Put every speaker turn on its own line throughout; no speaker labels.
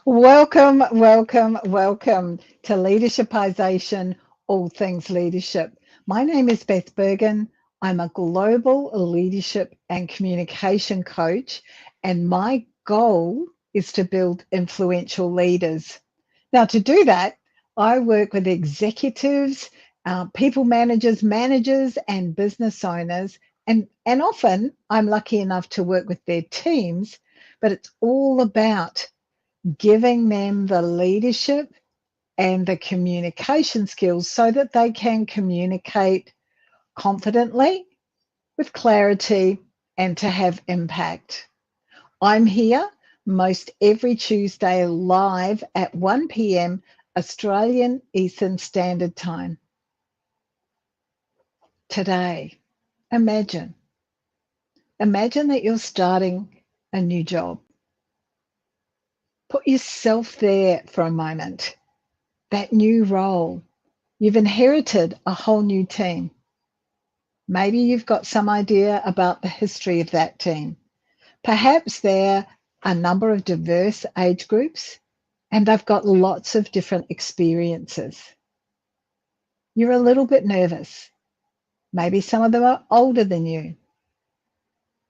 Welcome, welcome, welcome to Leadershipisation, all things leadership. My name is Beth Bergen. I'm a global leadership and communication coach, and my goal is to build influential leaders. Now, to do that, I work with executives, people managers, and business owners, and often I'm lucky enough to work with their teams, but it's all about giving them the leadership and the communication skills so that they can communicate confidently, with clarity, and to have impact. I'm here most every Tuesday live at 1 p.m. Australian Eastern Standard Time. Today, imagine that you're starting a new job. Put yourself there for a moment. That new role. You've inherited a whole new team. Maybe you've got some idea about the history of that team. Perhaps they're a number of diverse age groups and they've got lots of different experiences. You're a little bit nervous. Maybe some of them are older than you.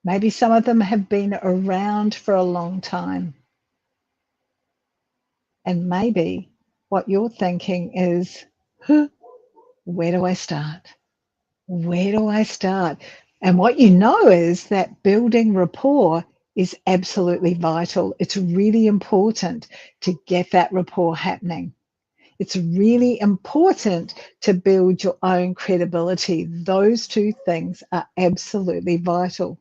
Maybe some of them have been around for a long time. And maybe what you're thinking is, where do I start? Where do I start? And what you know is that building rapport is absolutely vital. It's really important to get that rapport happening. It's really important to build your own credibility. Those two things are absolutely vital.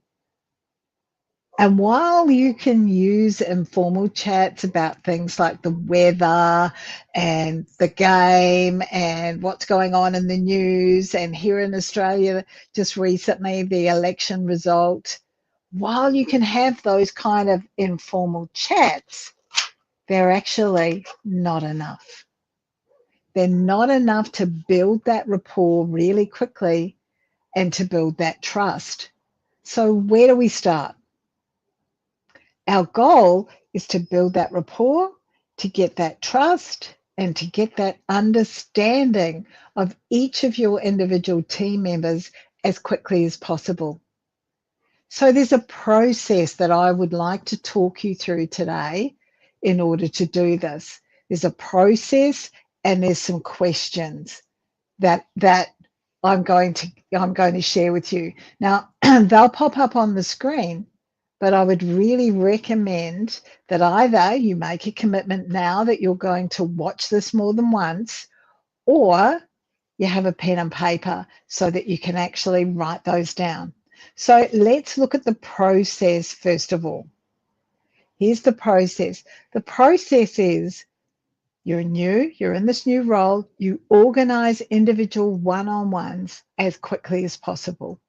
And while you can use informal chats about things like the weather and the game and what's going on in the news, and here in Australia, just recently, the election result, while you can have those kind of informal chats, they're actually not enough. They're not enough to build that rapport really quickly and to build that trust. So, where do we start? Our goal is to build that rapport, to get that trust, and to get that understanding of each of your individual team members as quickly as possible. So there's a process that I would like to talk you through today in order to do this. There's a process and there's some questions that I'm going to share with you. Now, they'll pop up on the screen, but I would really recommend that either you make a commitment now that you're going to watch this more than once, or you have a pen and paper so that you can actually write those down. So let's look at the process first of all. Here's the process. The process is you're in this new role, you organize individual one-on-ones as quickly as possible.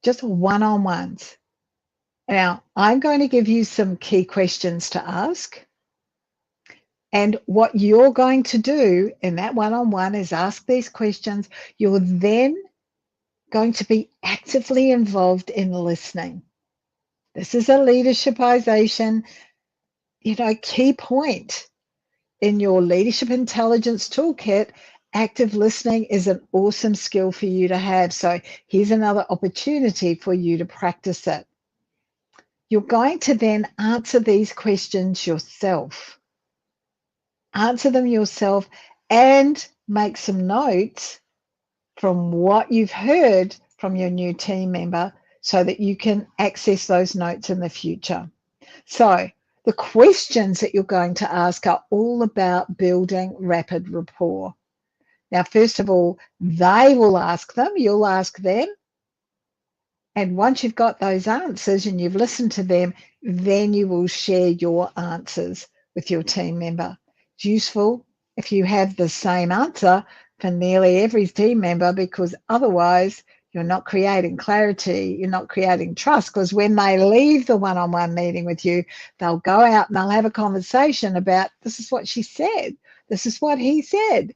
Just one-on-ones. Now, I'm going to give you some key questions to ask. And what you're going to do in that one-on-one is ask these questions. You're then going to be actively involved in listening. This is a leadershipization, key point in your leadership intelligence toolkit. Active listening is an awesome skill for you to have. So here's another opportunity for you to practice it. You're going to then answer these questions yourself. Answer them yourself and make some notes from what you've heard from your new team member so that you can access those notes in the future. So the questions that you're going to ask are all about building rapid rapport. Now, first of all, they will ask them, you'll ask them. And once you've got those answers and you've listened to them, then you will share your answers with your team member. It's useful if you have the same answer for nearly every team member, because otherwise you're not creating clarity, you're not creating trust, because when they leave the one-on-one meeting with you, they'll go out and they'll have a conversation about, this is what she said, this is what he said,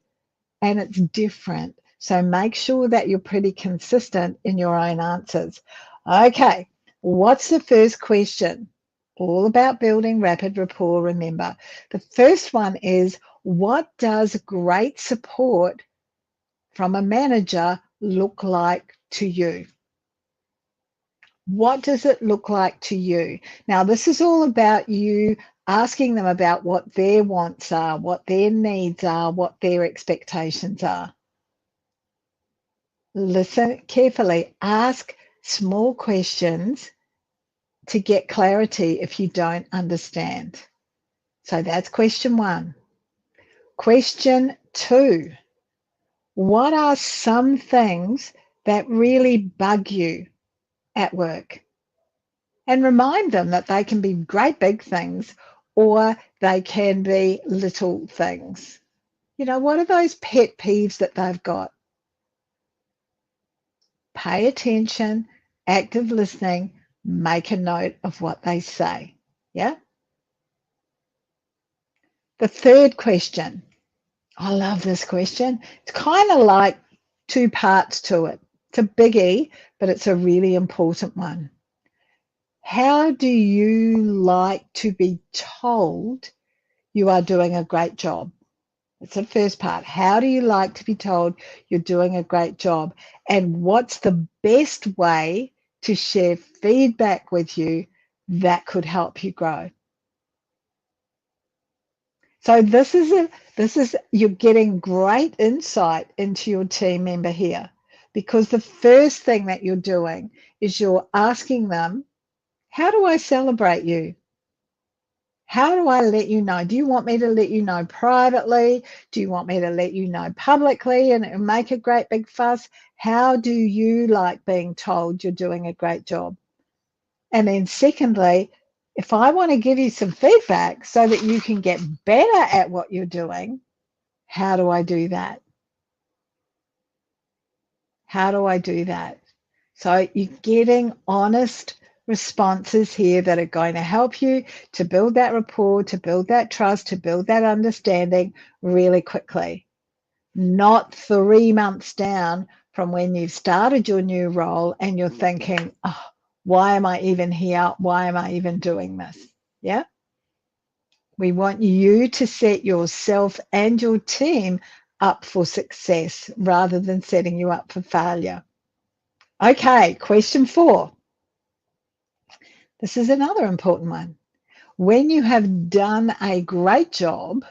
and it's different. So make sure that you're pretty consistent in your own answers. Okay, what's the first question? All about building rapid rapport, remember. The first one is, what does great support from a manager look like to you? What does it look like to you? Now, this is all about you asking them about what their wants are, what their needs are, what their expectations are. Listen carefully. Ask small questions to get clarity if you don't understand. So that's question 1. Question 2. What are some things that really bug you at work? And remind them that they can be great big things or they can be little things. You know, what are those pet peeves that they've got? Pay attention, active listening, make a note of what they say. Yeah? The third question. I love this question. It's kind of like 2 parts to it. It's a biggie, but it's a really important one. How do you like to be told you are doing a great job? That's the first part. How do you like to be told you're doing a great job? And what's the best way to share feedback with you that could help you grow? So this is you're getting great insight into your team member here, because the first thing that you're doing is you're asking them, how do I celebrate you? How do I let you know? Do you want me to let you know privately? Do you want me to let you know publicly and make a great big fuss? How do you like being told you're doing a great job? And then secondly, if I want to give you some feedback so that you can get better at what you're doing, how do I do that? How do I do that? So you're getting honest responses here that are going to help you to build that rapport, to build that trust, to build that understanding really quickly. Not 3 months down from when you've started your new role and you're thinking, oh, why am I even here? Why am I even doing this? Yeah. We want you to set yourself and your team up for success rather than setting you up for failure. Okay, question 4. This is another important one. When you have done a great job,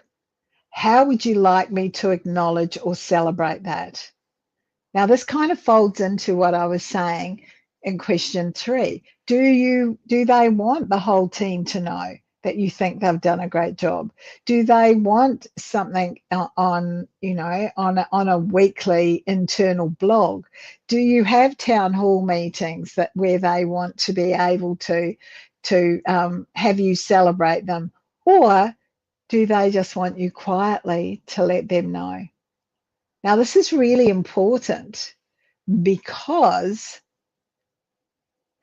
how would you like me to acknowledge or celebrate that? Now, this kind of folds into what I was saying in question 3. Do they want the whole team to know that you think they've done a great job? Do they want something on a weekly internal blog? Do you have town hall meetings where they want to be able to have you celebrate them? Or do they just want you quietly to let them know? Now, this is really important because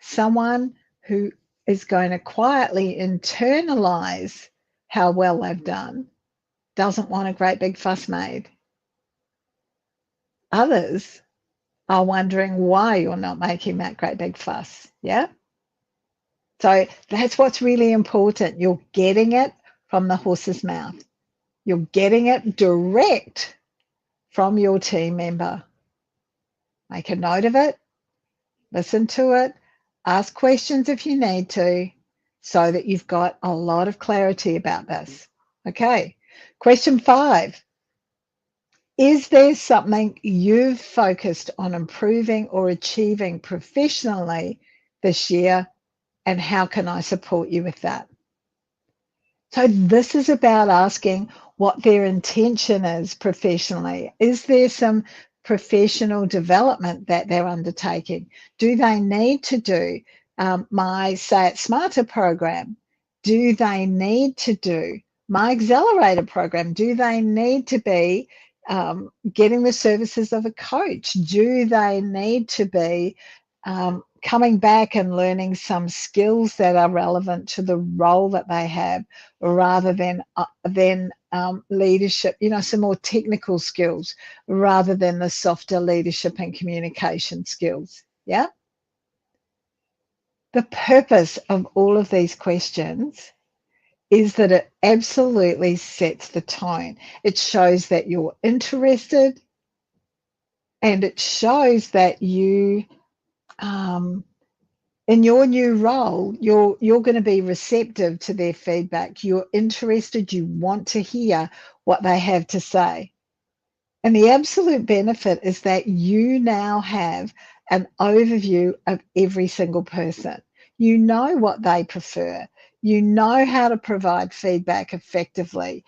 someone who is going to quietly internalize how well they've done doesn't want a great big fuss made. Others are wondering why you're not making that great big fuss. Yeah. So that's what's really important. You're getting it from the horse's mouth. You're getting it direct from your team member. Make a note of it, listen to it, ask questions if you need to, so that you've got a lot of clarity about this. Okay, question 5. Is there something you've focused on improving or achieving professionally this year, and how can I support you with that? So this is about asking what their intention is professionally. Is there some professional development that they're undertaking? Do they need to do my Say It Smarter program? Do they need to do my Accelerator program? Do they need to be getting the services of a coach? Do they need to be coming back and learning some skills that are relevant to the role that they have, rather than leadership, some more technical skills rather than the softer leadership and communication skills? Yeah. The purpose of all of these questions is that it absolutely sets the tone. It shows that you're interested, and it shows that you, in your new role, you're going to be receptive to their feedback. You're interested, you want to hear what they have to say. And the absolute benefit is that you now have an overview of every single person. You know what they prefer. You know how to provide feedback effectively.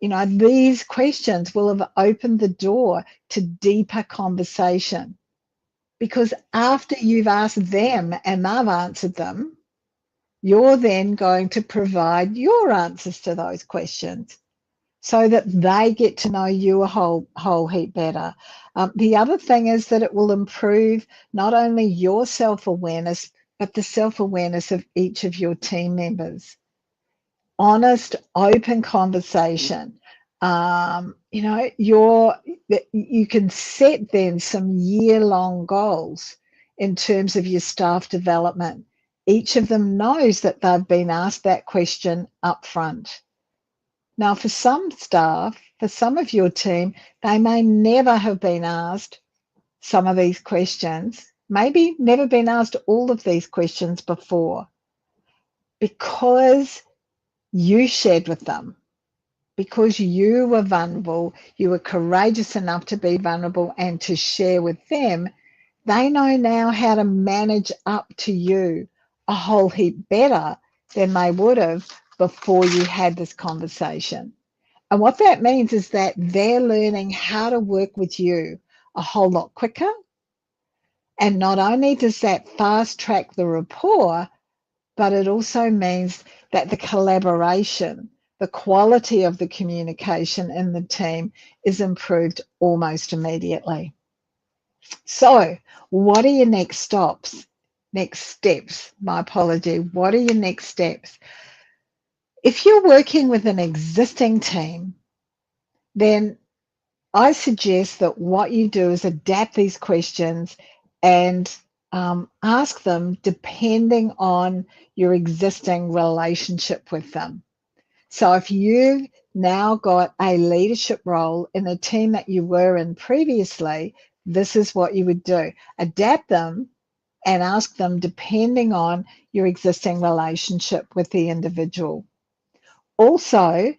These questions will have opened the door to deeper conversation, because after you've asked them and they've answered them, you're then going to provide your answers to those questions, so that they get to know you a whole heap better. The other thing is that it will improve not only your self-awareness, but the self-awareness of each of your team members. Honest, open conversation. You can set then some year-long goals in terms of your staff development. Each of them knows that they've been asked that question up front. Now, for some staff, for some of your team, they may never have been asked some of these questions, maybe never been asked all of these questions before, because you shared with them, because you were vulnerable, you were courageous enough to be vulnerable and to share with them. They know now how to manage up to you a whole heap better than they would have before you had this conversation. And what that means is that they're learning how to work with you a whole lot quicker. And not only does that fast track the rapport, but it also means that the collaboration, the quality of the communication in the team is improved almost immediately. So, what are your next stops? Next steps, my apology. What are your next steps? If you're working with an existing team, then I suggest that what you do is adapt these questions and ask them depending on your existing relationship with them. So if you've now got a leadership role in a team that you were in previously, this is what you would do. Adapt them and ask them depending on your existing relationship with the individual. Also,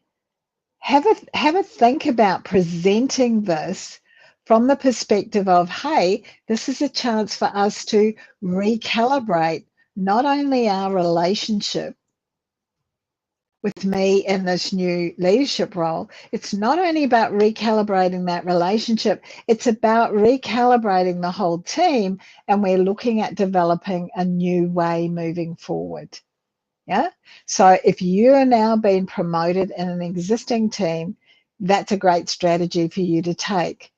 have a think about presenting this from the perspective of, hey, this is a chance for us to recalibrate not only our relationship with me in this new leadership role. It's not only about recalibrating that relationship, it's about recalibrating the whole team, and we're looking at developing a new way moving forward. Yeah. So if you are now being promoted in an existing team, that's a great strategy for you to take.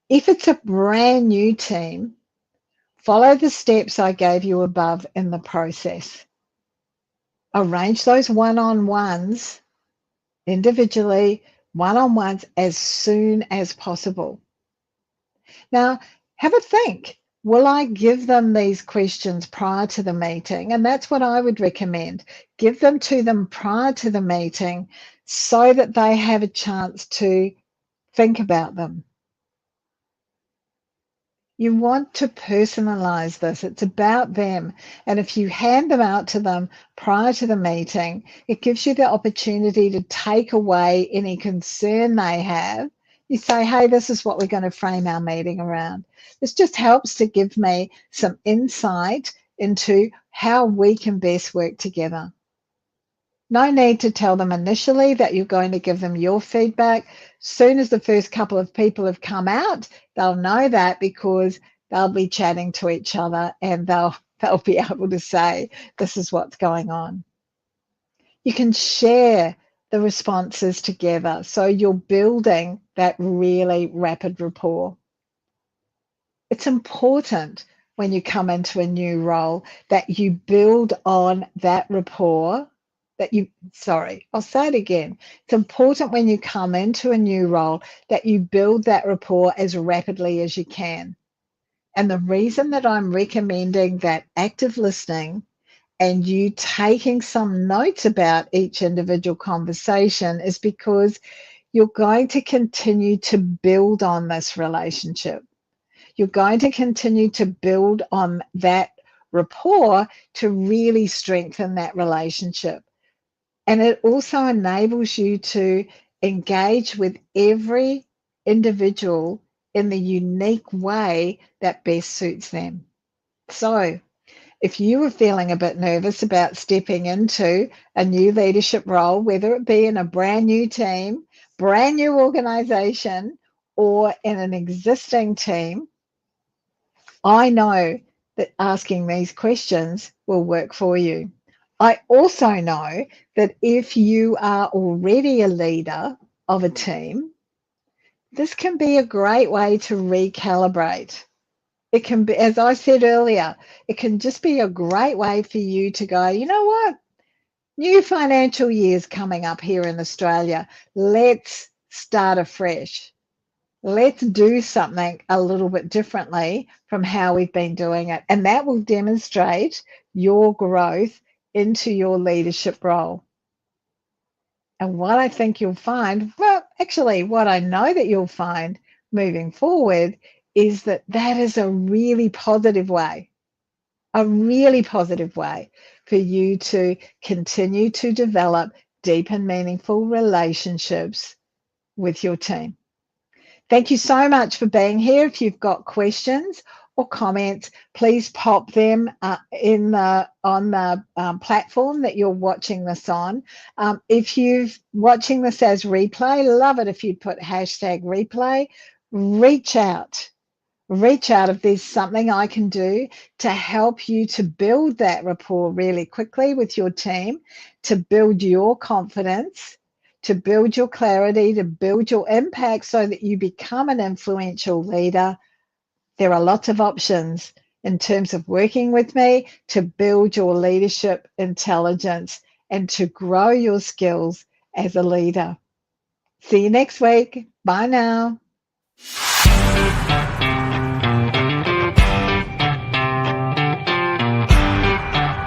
If it's a brand new team, follow the steps I gave you above in the process. Arrange those one-on-ones individually, one-on-ones as soon as possible. Now, have a think. Will I give them these questions prior to the meeting? And that's what I would recommend. Give them to them prior to the meeting so that they have a chance to think about them. You want to personalize this. It's about them. And if you hand them out to them prior to the meeting, it gives you the opportunity to take away any concern they have. You say, hey, this is what we're going to frame our meeting around. This just helps to give me some insight into how we can best work together. No need to tell them initially that you're going to give them your feedback. Soon as the first couple of people have come out, they'll know that, because they'll be chatting to each other and they'll be able to say, this is what's going on. You can share the responses together, so you're building that really rapid rapport. It's important when you come into a new role that you build on that rapport. I'll say it again. It's important when you come into a new role that you build that rapport as rapidly as you can. And the reason that I'm recommending that active listening and you taking some notes about each individual conversation is because you're going to continue to build on this relationship. You're going to continue to build on that rapport to really strengthen that relationship. And it also enables you to engage with every individual in the unique way that best suits them. So, if you are feeling a bit nervous about stepping into a new leadership role, whether it be in a brand new team, brand new organization, or in an existing team, I know that asking these questions will work for you. I also know that if you are already a leader of a team, this can be a great way to recalibrate. It can be, as I said earlier, it can just be a great way for you to go, you know what? New financial year's coming up here in Australia. Let's start afresh. Let's do something a little bit differently from how we've been doing it. And that will demonstrate your growth into your leadership role. And what I think you'll find, well, actually, what I know that you'll find moving forward is that that is a really positive way for you to continue to develop deep and meaningful relationships with your team. Thank you so much for being here. If you've got questions or comments, please pop them on the platform that you're watching this on. If you're watching this as replay, love it if you'd put #replay. Reach out if there's something I can do to help you to build that rapport really quickly with your team, to build your confidence, to build your clarity, to build your impact so that you become an influential leader. There are lots of options in terms of working with me to build your leadership intelligence and to grow your skills as a leader. See you next week. Bye now.